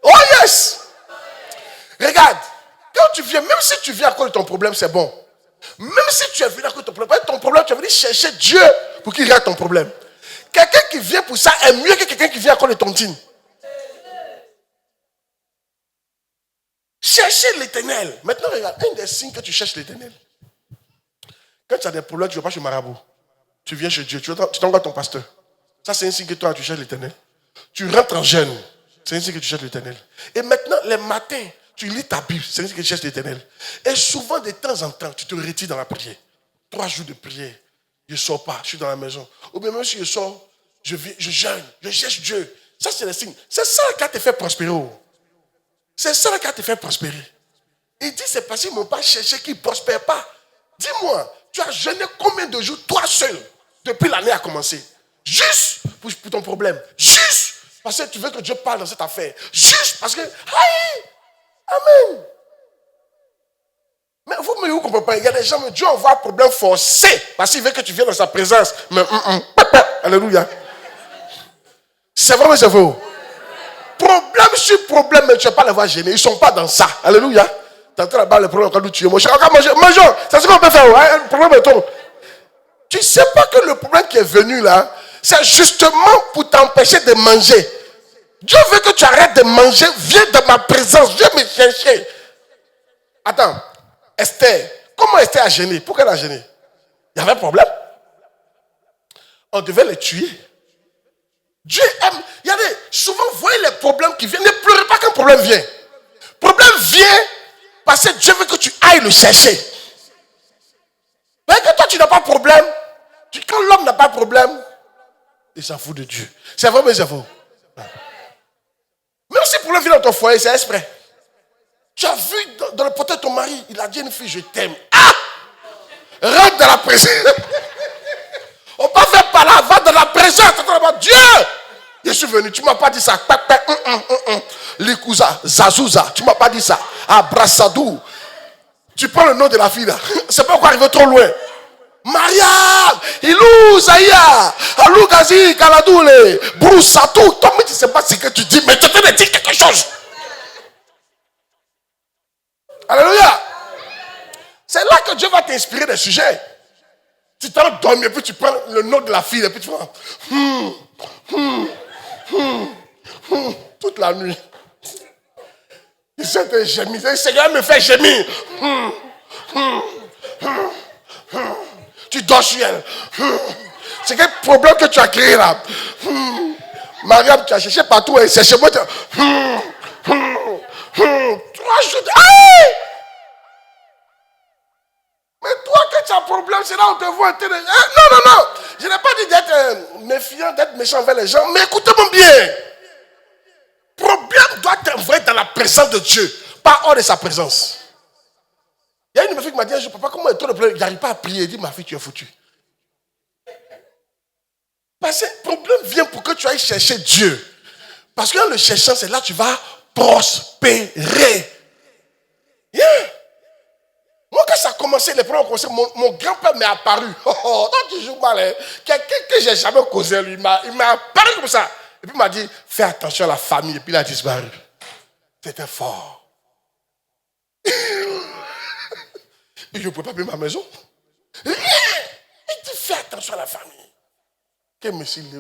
A: Oh yes! Regarde, quand tu viens, même si tu viens à cause de ton problème, c'est bon. Même si tu es venu à cause de ton problème, tu es venu chercher Dieu pour qu'il règle ton problème. Quelqu'un qui vient pour ça est mieux que quelqu'un qui vient à cause de ton team. Cherchez l'Éternel. Maintenant, regarde, un des signes que tu cherches l'Éternel. Quand tu as des problèmes, tu ne vas pas chez Marabout. Tu viens chez Dieu, tu t'envoies ton pasteur. Ça, c'est un signe que toi, tu cherches l'Éternel. Tu rentres en jeûne. C'est un signe que tu cherches l'Éternel. Et maintenant, les matins, tu lis ta Bible. C'est un signe que tu cherches l'Éternel. Et souvent, de temps en temps, tu te retires dans la prière. 3 jours de prière. Je ne sors pas, je suis dans la maison. Ou bien même si je sors, je jeûne, je cherche Dieu. Ça, c'est le signe. C'est ça qui a te fait prospérer. C'est ça qui a te fait prospérer. Il dit, c'est parce qu'ils ne m'ont pas cherché qu'ils ne prospèrent pas. Dis-moi, tu as jeûné combien de jours, toi seul, depuis l'année a commencé? Juste pour ton problème. Juste parce que tu veux que Dieu parle dans cette affaire. Juste parce que, aïe, amen. Mais vous ne comprenez pas. Il y a des gens, Dieu envoie un problème forcé parce qu'il veut que tu viennes dans sa présence. Mais, alléluia. C'est vrai, mais c'est faux. Problème sur problème, mais tu ne vas pas les voir gêner. Ils ne sont pas dans ça. Alléluia. Tu es en train de battre le problème quand tu es. Mangeons. C'est ce qu'on peut faire. Hein? Le problème est ton. Tu ne sais pas que le problème qui est venu là, c'est justement pour t'empêcher de manger. Dieu veut que tu arrêtes de manger. Viens dans ma présence. Viens me chercher. Attends. Esther. Comment Esther a gêné? Pourquoi elle a gêné? Il y avait un problème. On devait les tuer. Dieu aime. Regardez, souvent, vous voyez les problèmes qui viennent. Ne pleurez pas quand un problème vient. Le problème vient parce que Dieu veut que tu ailles le chercher. Mais que toi, tu n'as pas de problème. Quand l'homme n'a pas de problème, il s'en fout de Dieu. C'est vrai, mais c'est faux. Même si le problème vient dans ton foyer, c'est exprès. Tu as vu dans le portrait de ton mari, il a dit à une fille, je t'aime. Ah! Rentre dans la présence. On peut faire par là, va dans la présence. Dieu! Je suis venu, tu ne m'as pas dit ça. Likouza, Zazouza, tu ne m'as pas dit ça. Abrassadou. Tu prends le nom de la fille là. C'est pas encore arrivé trop loin. Mariam, Ilou, Zaya, Alou Gazi, Kaladoule, Broussatou. Toi, mais tu ne sais pas ce que tu dis, mais tu peux me dire quelque chose. Alléluia. C'est là que Dieu va t'inspirer des sujets. Tu t'endormes et puis tu prends le nom de la fille et puis tu vas. Toute la nuit. Il s'était gémi. Le Seigneur me fait gémir. Tu dors sur elle. C'est quel problème que tu as créé là? Mariam, tu as cherché partout et c'est chez moi. 3 jours. Mais toi, quand tu as un problème, c'est là où on te voit. Non, non, non. Je n'ai pas dit d'être méfiant, d'être méchant envers les gens, mais écoutez-moi bien. Problème doit être envoyé dans la présence de Dieu, pas hors de sa présence. Il y a une de mes filles qui m'a dit un jour, papa, comment est trop de problème? Il n'arrive pas à prier. Il dit, ma fille, tu es foutu. Parce que le problème vient pour que tu ailles chercher Dieu. Parce que en le cherchant, c'est là que tu vas prospérer. Yeah. Moi, quand ça a commencé, les premiers conseils, mon grand-père m'est apparu. Oh, non, tu joues mal. Hein. Quelqu'un que j'ai jamais causé, lui, il m'a apparu comme ça. Et puis il m'a dit, fais attention à la famille. Et puis il a disparu. C'était fort. Et je ne pouvais pas payer ma maison. Il dit, fais attention à la famille. Quel monsieur il dit,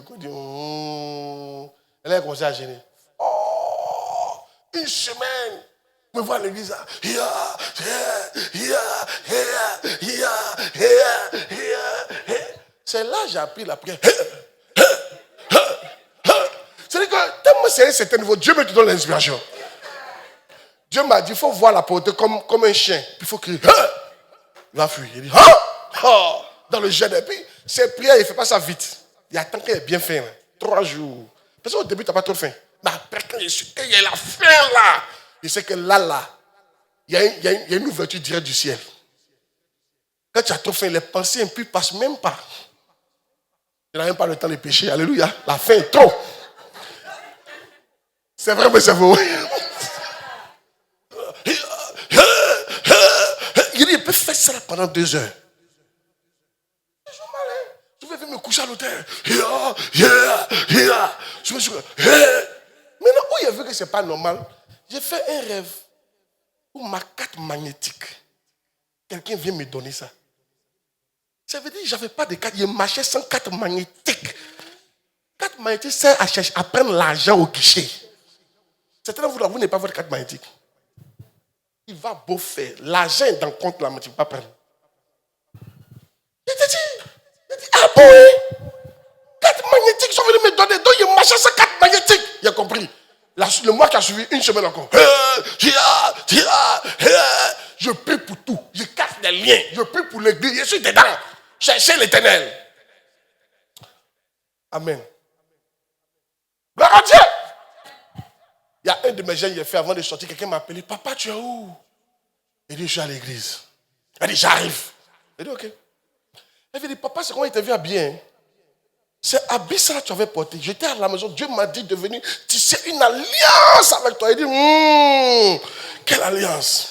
A: elle a commencé à gêner. Oh, une semaine. Me voir à l'église. C'est là que j'ai appris la prière. C'est-à-dire que tellement c'est un certain niveau, Dieu me donne l'inspiration. Dieu m'a dit, il faut voir la pauvreté comme un chien. Puis il faut crier. Il va fuir. Il dit, dans le jeûne. Et puis, ses prières, il ne fait pas ça vite. Il attend qu'elle ait bien faim. 3 jours. Parce qu'au début, tu n'as pas trop faim. Mais après, quand il y a la faim là, je sais que là, il y a une ouverture directe du ciel. Quand tu as trop faim, les pensées impies ne passent même pas. Tu n'as même pas le temps de pécher. Alléluia. La faim est trop. C'est vrai, mais c'est vrai. Il peut faire ça pendant 2 heures. Je vais me coucher à l'hôtel. Maintenant, où il a vu que ce n'est pas normal, j'ai fait un rêve où ma carte magnétique, quelqu'un vient me donner ça. Ça veut dire que je n'avais pas de carte, je marchais sans carte magnétique. Carte magnétique sert à prendre l'argent au guichet. Certains d'entre vous n'avez pas votre carte magnétique. Il va beau faire. L'argent est dans le compte là, mais tu ne peux pas prendre. Il te dit, ah bon, carte magnétique, ils sont venus me donner. Donc, il marchait sans carte magnétique. Il a compris. Le mois qui a suivi, une semaine encore. Je prie pour tout. Je casse les liens. Je prie pour l'église. Je suis dedans. Cherchez l'Éternel. Amen. Gloire à Dieu. Il y a un de mes jeunes, il a fait avant de sortir, quelqu'un m'a appelé. Papa, tu es où? Il dit, je suis à l'église. Il dit, j'arrive. Il dit, ok. Il dit, papa, c'est comment il te vient bien? C'est habit ça que tu avais porté. J'étais à la maison. Dieu m'a dit de venir tisser une alliance avec toi. Il dit, quelle alliance?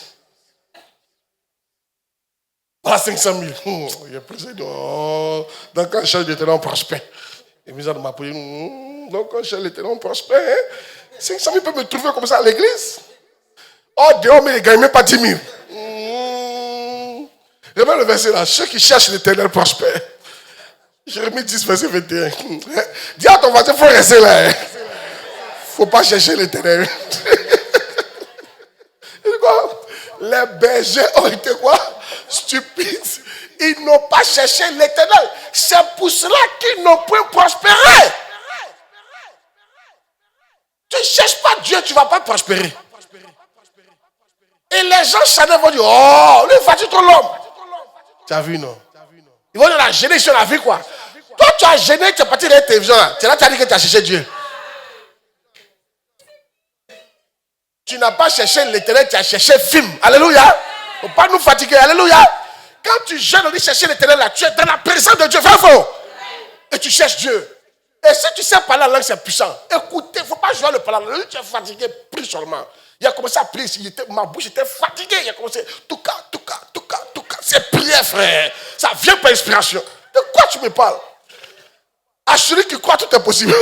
A: Voilà 500 000. Il est président. Donc quand je cherche l'Éternel, on prospère. Et mis dans ma prière. Donc quand je cherche l'Éternel, on prospère. 500 000 peuvent me trouver comme ça à l'église. Oh, dehors, mais il ne gagne même pas 10 000. Remets le verset là. Ceux qui cherchent l'Éternel prospèrent. Jérémie 10, verset 21. Dis à ton voisin, il faut rester là. Il ne faut pas chercher l'Éternel. Les bergers ont été quoi? Stupides. Ils n'ont pas cherché l'Éternel. C'est pour cela qu'ils n'ont point prospéré. Tu ne cherches pas Dieu, tu ne vas pas prospérer. Et les gens chanel vont dire, oh, lui, vas-tu ton l'homme? Tu as vu, non? Ils vont dire, la gêner sur la vie, quoi. Toi, tu as gêné, tu es parti de la télévision. C'est là que tu as dit que tu as cherché Dieu. Tu n'as pas cherché l'Éternel, tu as cherché film. Alléluia. Il ne faut pas nous fatiguer. Alléluia. Quand tu jeûnes, on dit chercher l'Éternel là, tu es dans la présence de Dieu. Fais-le. Et tu cherches Dieu. Et si tu sais parler la langue, c'est puissant. Écoutez, il ne faut pas jouer le parler la langue. Tu es fatigué, prie seulement. Il a commencé à prier. Ma bouche était fatiguée. Il a commencé. Tout cas. C'est prière, frère. Ça vient par inspiration. De quoi tu me parles? À celui qui croit, tout est possible.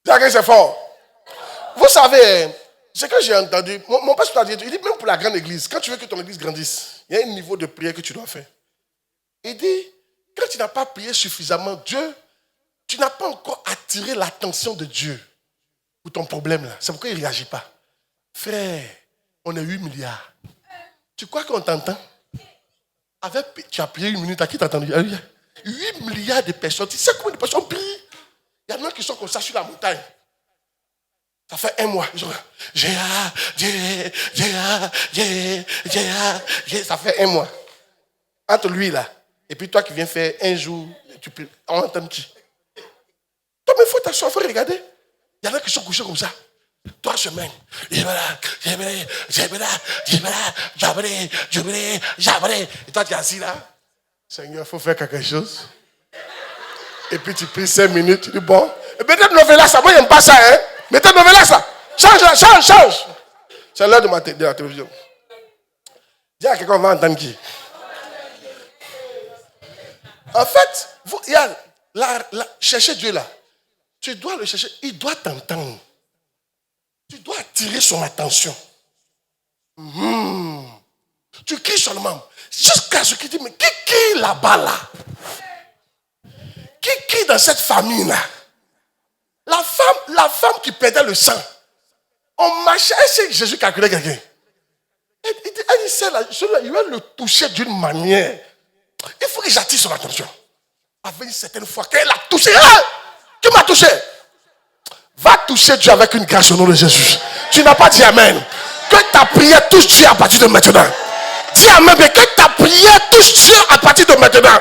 A: C'est fort. Vous savez, ce que j'ai entendu, mon pasteur a dit, il dit même pour la grande église, quand tu veux que ton église grandisse, il y a un niveau de prière que tu dois faire. Il dit, quand tu n'as pas prié suffisamment, Dieu, tu n'as pas encore attiré l'attention de Dieu pour ton problème là. C'est pourquoi il ne réagit pas. Frère, on est 8 milliards. Tu crois qu'on t'entend? Tu as prié 1 minute, à qui t'as entendu? 8 milliards de personnes. Tu sais combien de personnes prient? Il y en a qui sont comme ça sur la montagne. Ça fait 1 mois. Ça fait 1 mois. Entre lui là, et puis toi qui viens faire 1 jour, on entend qui? Toi, mais il faut t'asseoir, il faut regarder. Il y en a qui sont couchés comme ça. 3 semaines. Et toi, tu es assis là. Seigneur, il faut faire quelque chose. Et puis tu pries 5 minutes, tu dis bon. Et peut-être novella ça, moi j'aime pas ça, hein. Mettez novella ça. Change. C'est l'heure de la télévision. Dis à quelqu'un, on va entendre qui? En fait, il y a chercher Dieu là. Tu dois le chercher, il doit t'entendre. Tu dois attirer son attention. Tu cries seulement. Jusqu'à ce qu'il dit, mais qui crie là-bas là? Qui crie dans cette famille là? La femme qui perdait le sang. On marchait, c'est Jésus qui calculait quelqu'un. Elle dit, celui-là, il va le toucher d'une manière. Il faut que j'attire son attention. Avec une certaine fois, qu'elle a touché. Hein? Tu m'as touché. Va toucher Dieu avec une grâce au nom de Jésus. Tu n'as pas dit Amen. Que ta prière touche Dieu à partir de maintenant. Dis Amen, mais que ta prière touche Dieu à partir de maintenant.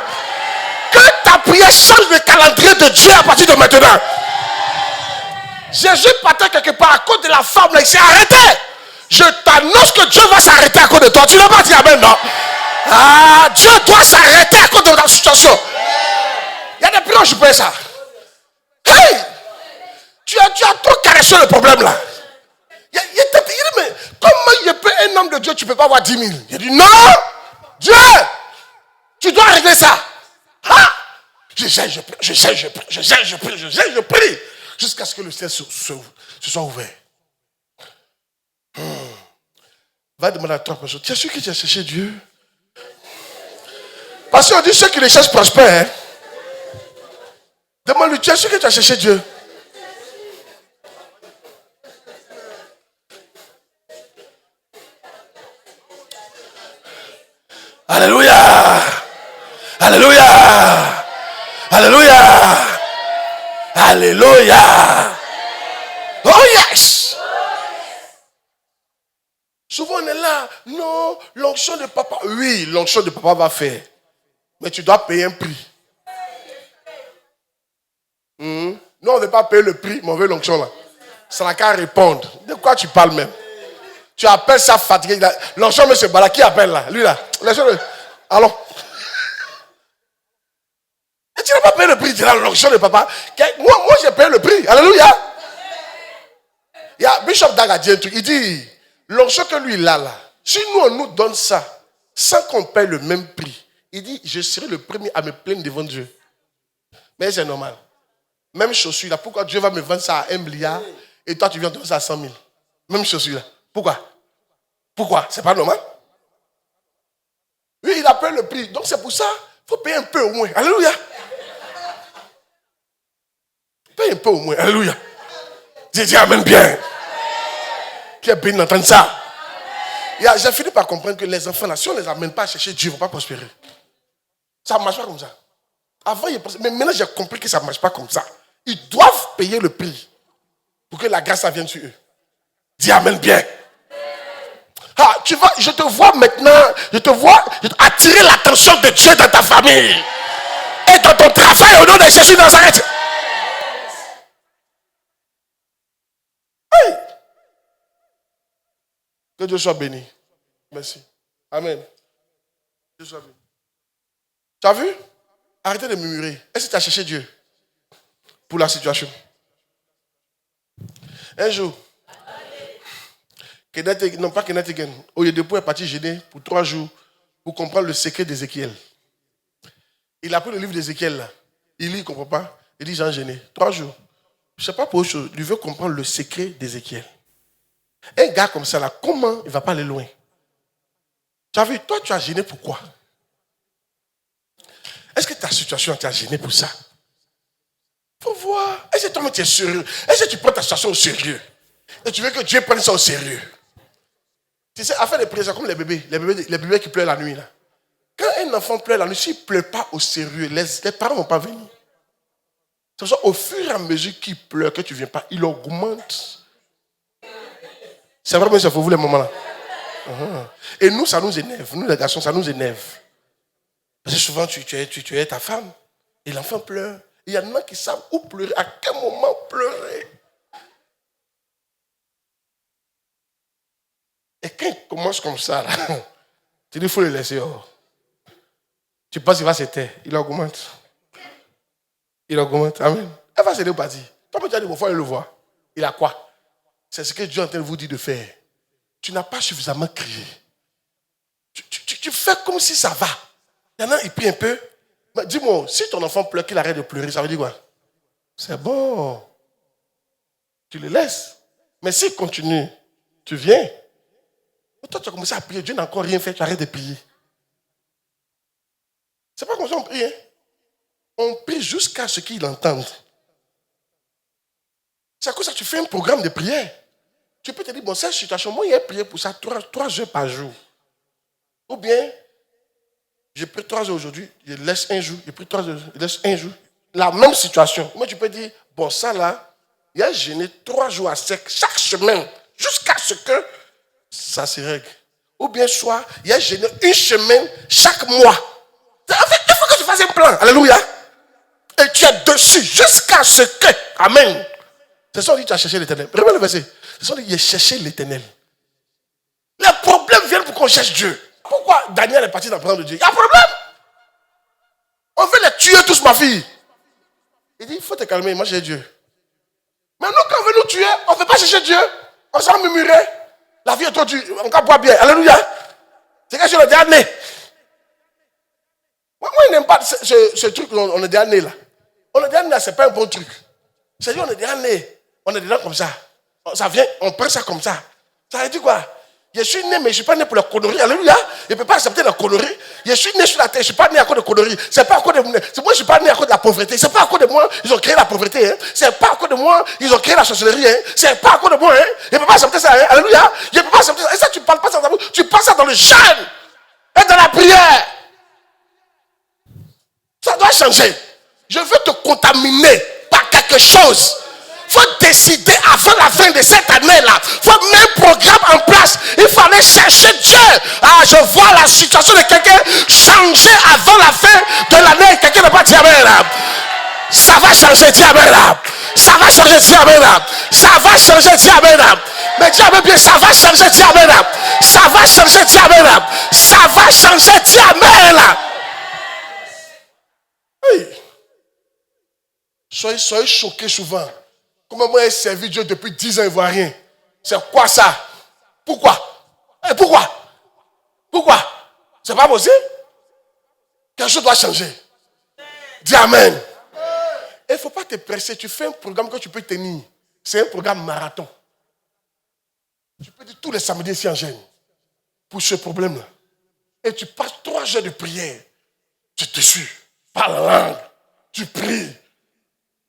A: Que ta prière change le calendrier de Dieu à partir de maintenant. Jésus partait quelque part à cause de la femme là, il s'est arrêté. Je t'annonce que Dieu va s'arrêter à cause de toi. Tu n'as pas dit Amen, non? Ah, Dieu doit s'arrêter à cause de ta situation. Il y a des prières où je peux ça. Hey! Tu as trop caressé le problème là. Il dit, mais comment il peut un homme de Dieu, tu ne peux pas avoir 10 000? Il dit, non! Dieu! Tu dois régler ça. Ah! Je prie. Jusqu'à ce que le ciel se soit ouvert. Va demander à 3 personnes. Tu es sûr que tu as cherché Dieu? Parce qu'on dit ceux qui les cherchent prospèrent. Hein? Demande-lui, tu es sûr que tu as cherché Dieu? Alléluia! Alléluia! Alléluia! Alléluia! Oh yes! Souvent on est là, non, l'onction de papa. Oui, l'onction de papa va faire. Mais tu dois payer un prix. Non, on ne veut pas payer le prix, mais on veut l'onction là. Ça n'a qu'à répondre. De quoi tu parles même? Tu appelles ça fatigué. L'onction, M. Bala, qui appelle là? Lui là. Allons. Et tu n'as pas payé le prix, tu dis l'onction de papa. Moi j'ai payé le prix. Alléluia. Il y a Bishop Dag dit un truc. Il dit, l'onction que lui il a là, si nous on nous donne ça, sans qu'on paye le même prix, il dit, je serai le premier à me plaindre devant Dieu. Mais c'est normal. Même chaussure là, pourquoi Dieu va me vendre ça à 1 milliard et toi tu viens de vendre ça à 100 000? Même chaussure là. Pourquoi? C'est pas normal? Oui, il a payé le prix. Donc c'est pour ça, il faut payer un peu au moins. Alléluia. Paye un peu au moins. Alléluia. Dis Amen bien. Qui est béni d'entendre ça? J'ai fini par comprendre que les enfants là, si on ne les amène pas à chercher Dieu, ils ne vont pas prospérer. Ça ne marche pas comme ça. Avant, mais maintenant j'ai compris que ça ne marche pas comme ça. Ils doivent payer le prix pour que la grâce vienne sur eux. Dis Amen bien. Ah, je te vois maintenant, attirer l'attention de Dieu dans ta famille et dans ton travail au nom de Jésus de Nazareth. Hey. Que Dieu soit béni. Merci. Amen. Que Dieu soit béni. Tu as vu? Arrêtez de murmurer. Est-ce que tu as cherché Dieu pour la situation? Un jour, non pas Kenneth Hagin, Oyedepo est parti gêner pour 3 jours pour comprendre le secret d'Ézéchiel. Il a pris le livre d'Ézéchiel là. Il lit, il ne comprend pas. Il dit, Jean gêné. 3 jours. Je ne sais pas pour autre chose. Il veut comprendre le secret d'Ézéchiel. Un gars comme ça là, comment il ne va pas aller loin? Tu as vu, toi tu as gêné pourquoi? Est-ce que ta situation t'a gêné pour ça? Il faut voir. Est-ce que toi tu es sérieux? Est-ce que tu prends ta situation au sérieux? Et tu veux que Dieu prenne ça au sérieux? Tu sais, à faire des prières comme les bébés qui pleurent la nuit. Là. Quand un enfant pleure la nuit, s'il ne pleure pas au sérieux, les parents ne vont pas venir. C'est pour ça, au fur et à mesure qu'il pleure, que tu ne viens pas, il augmente C'est vrai, mais c'est pour vous les moments là. Et nous, ça nous énerve. Nous, les garçons, ça nous énerve. Parce que souvent, tu es ta femme et l'enfant pleure. Il y en a qui savent où pleurer, à quel moment pleurer. Et quand il commence comme ça, là, tu dis, il faut le laisser. Oh. Tu penses qu'il va se taire. Il augmente. Il augmente. Amen. Elle va se départir. Toi, tu as dit, il faut aller le voir. Il a quoi? C'est ce que Dieu est en train de vous dire de faire. Tu n'as pas suffisamment crié. Tu fais comme si ça va. Il y en a, il prie un peu. Mais dis-moi, si ton enfant pleure, qu'il arrête de pleurer, ça veut dire quoi? C'est bon. Tu le laisses. Mais s'il continue, tu viens. Mais toi, tu as commencé à prier. Dieu n'a encore rien fait, tu arrêtes de prier. C'est pas comme ça qu'on prie. Hein? On prie jusqu'à ce qu'il entende. C'est à cause de ça que tu fais un programme de prière. Tu peux te dire, bon, cette situation, moi, il a prié pour ça 3 heures par jour. Ou bien, j'ai pris 3 heures aujourd'hui, je laisse un jour, j'ai pris 3 heures, je laisse un jour. La même situation. Moi, tu peux dire, bon, ça là, il a jeûné 3 jours à sec chaque semaine, jusqu'à ce que ça se règle. Ou bien, soit, il a jeûné 1 semaine chaque mois. Il faut que tu fasses un plan. Alléluia. Et tu es dessus jusqu'à ce que. Amen. C'est ça qu'on dit, tu as cherché l'éternel. Remets le verset. C'est ça qu'on dit, il a cherché l'éternel. Les problèmes viennent pour qu'on cherche Dieu. Pourquoi Daniel est parti dans le programme de Dieu? Il y a un problème. On veut les tuer tous, ma fille. Il dit, il faut te calmer, moi j'ai Dieu. Mais nous, quand on veut nous tuer, on ne veut pas chercher Dieu. On s'en murmurer. La vie est trop dure. On va boire bien. Alléluia. C'est quelque chose de dernier. Moi, je n'aime pas ce truc, on est dernier là. On est dernier là, ce n'est pas un bon truc. C'est-à-dire, on est dernier. On est dedans comme ça. Ça vient, on prend ça comme ça. Ça veut dire quoi? Je suis né, mais je ne suis pas né pour la connerie. Alléluia. Je ne peux pas accepter la connerie. Je suis né sur la terre, je ne suis pas né à cause de connerie. C'est pas à cause de moi, je ne suis pas né à cause de la pauvreté. C'est pas à cause de moi, ils ont créé la pauvreté. Hein. C'est pas à cause de moi, ils ont créé la sorcellerie. Hein. C'est pas à cause de moi. Hein. Je ne peux pas accepter ça. Hein. Alléluia. Je ne peux pas accepter ça. Et ça, tu ne parles pas ça dans tu parles ça dans le jeûne et dans la prière. Ça doit changer. Je veux te contaminer par quelque chose. Il faut décider avant la fin de cette année-là. Il faut mettre un programme en place. Il faut aller chercher Dieu. Ah, je vois la situation de quelqu'un changer avant la fin de l'année. Quelqu'un n'a pas dit amen là. Ça va changer, dis amen là. Ça va changer, dis amen là. Ça va changer, dis amen là. Mais dis amen bien, ça va changer, dis amen là. Ça va changer, dis amen là. Ça va changer, dis amen là. Oui. Soyez choqués souvent. Comment moi j'ai servi Dieu depuis 10 ans, il ne voit rien. C'est quoi ça? Pourquoi? Et pourquoi? Pourquoi? C'est pas possible? Quelque chose doit changer. Dis amen. Il ne faut pas te presser. Tu fais un programme que tu peux tenir. C'est un programme marathon. Tu peux dire tous les samedis ici en gêne pour ce problème-là. Et tu passes 3 heures de prière. Tu te suis. Par la langue. Tu pries.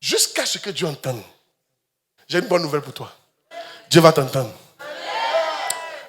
A: Jusqu'à ce que Dieu entende. J'ai une bonne nouvelle pour toi. Dieu va t'entendre.